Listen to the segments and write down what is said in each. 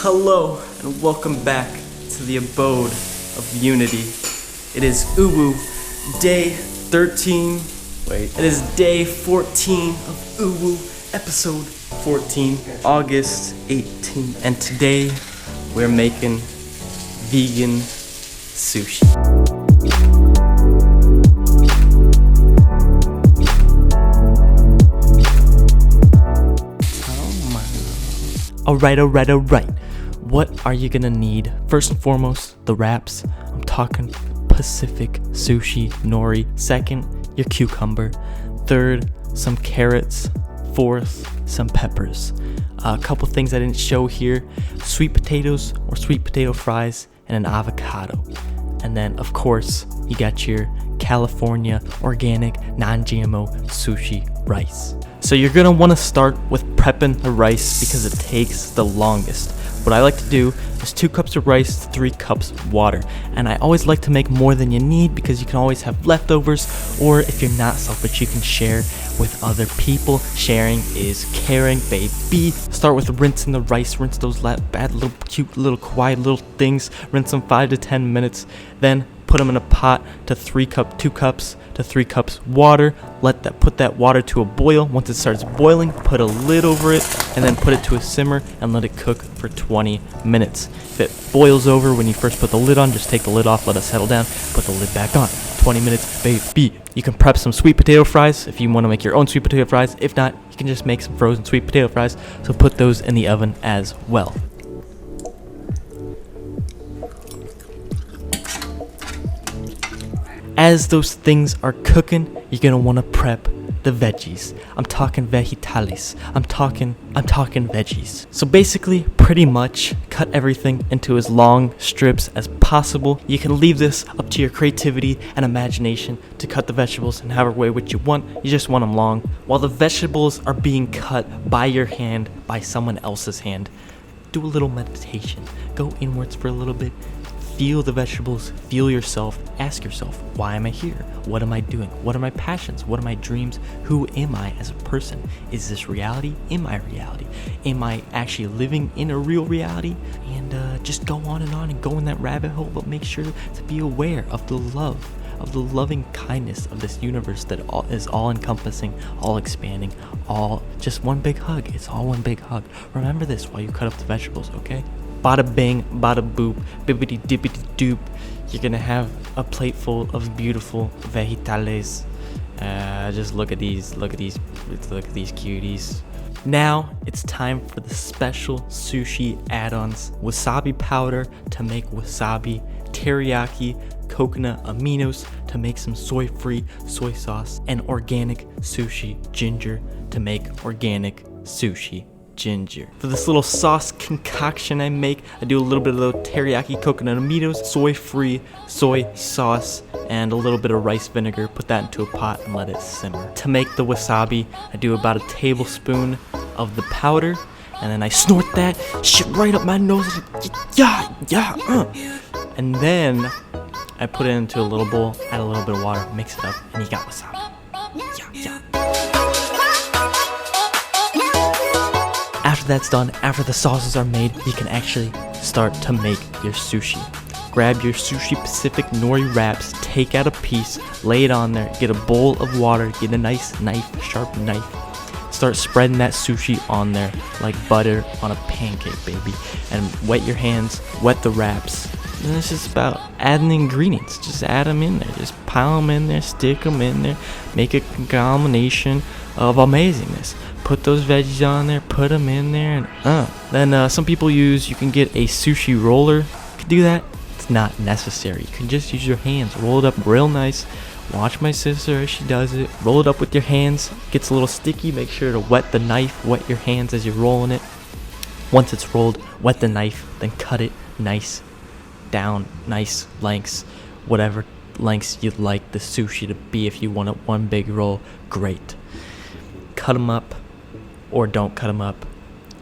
Hello and welcome back to the abode of unity. It is UwU day 13. It is day 14 of UwU episode 14, August 18th. And today we're making vegan sushi. Alright. What are you gonna need? First and foremost, the wraps. I'm talking Pacific sushi nori. Second, your cucumber. Third, some carrots. Fourth, some peppers. A couple things I didn't show here: sweet potatoes or sweet potato fries and an avocado. And then, of course, you got your California organic non-GMO sushi rice. So you're gonna want to start with prepping the rice because it takes the longest. What I like to do is 2 cups of rice to 3 cups of water. And I always like to make more than you need because you can always have leftovers, or if you're not selfish, you can share with other people. Sharing is caring, baby. Start with rinsing the rice. Rinse those bad little cute little quiet little things. Rinse them 5 to 10 minutes. Then put them in a pot to 2 cups to 3 cups water. Put that water to a boil. Once it starts boiling, put a lid over it and then put it to a simmer and let it cook for 20 minutes. If it boils over when you first put the lid on, just take the lid off, let it settle down, put the lid back on. 20 minutes, baby. You can prep some sweet potato fries if you want to make your own sweet potato fries. If not, you can just make some frozen sweet potato fries. So put those in the oven as well. As those things are cooking, you're gonna want to prep the veggies. I'm talking vegetales. I'm talking veggies. So basically, pretty much cut everything into as long strips as possible. You can leave this up to your creativity and imagination to cut the vegetables in however way which you want. You just want them long. While the vegetables are being cut by your hand, by someone else's hand, do a little meditation. Go inwards for a little bit. Feel the vegetables, feel yourself, ask yourself, why am I here? What am I doing? What are my passions? What are my dreams? Who am I as a person? Is this reality? Am I reality? Am I actually living in a real reality? And just go on and go in that rabbit hole, but make sure to be aware of the love, of the loving kindness of this universe that is all encompassing, all expanding, all just one big hug. It's all one big hug. Remember this while you cut up the vegetables, okay? Bada bing, bada boop, bibbity dibbity doop. You're gonna have a plate full of beautiful vegetales. Just look at these cuties. Now it's time for the special sushi add-ons: wasabi powder to make wasabi, teriyaki, coconut aminos to make some soy-free soy sauce, and organic sushi ginger to make organic sushi ginger. For this little sauce concoction I make, I do a little bit of the teriyaki coconut aminos, soy-free soy sauce, and a little bit of rice vinegar. Put that into a pot and let it simmer. To make the wasabi, I do about a tablespoon of the powder, and then I snort that shit right up my nose. And then I put it into a little bowl, add a little bit of water, mix it up, and you got wasabi. After that's done, after the sauces are made, you can actually start to make your sushi. Grab your Sushi Pacific nori wraps, take out a piece, lay it on there, get a bowl of water, get a nice knife, sharp knife. Start spreading that sushi on there like butter on a pancake, baby. And wet your hands, wet the wraps. And it's just about adding the ingredients. Just add them in there. Just pile them in there, stick them in there. Make a combination of amazingness. Put those veggies on there, put them in there, and Then some people you can get a sushi roller. You can do that. It's not necessary. You can just use your hands. Roll it up real nice. Watch my sister as she does it. Roll it up with your hands. Gets a little sticky. Make sure to wet the knife, wet your hands as you're rolling it. Once it's rolled, wet the knife, then cut it nice down, nice lengths, whatever lengths you'd like the sushi to be. If you want it one big roll, great. Cut them up or don't cut them up,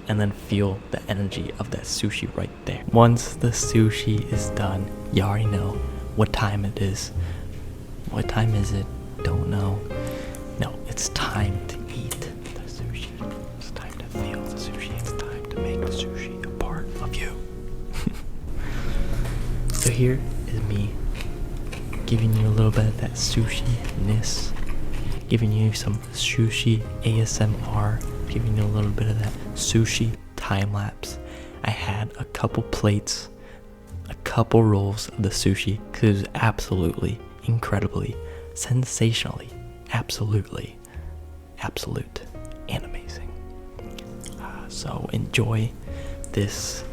and then feel the energy of that sushi right there. Once the sushi is done, you already know what time it is. What time is it? Don't know. No, it's time to eat the sushi. It's time to feel the sushi. It's time to make the sushi a part of you. here is me giving you a little bit of that sushi-ness, giving you some sushi ASMR, giving you a little bit of that sushi time-lapse. I had a couple plates, a couple rolls of the sushi, because it was absolutely, incredibly, sensationally, absolute and amazing. So enjoy this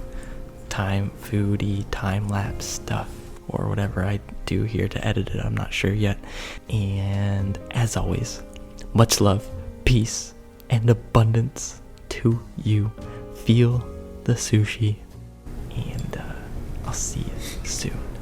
foodie time-lapse stuff, or whatever I do here to edit it, I'm not sure yet. And as always, much love, peace, and abundance to you. Feel the sushi, and I'll see you soon.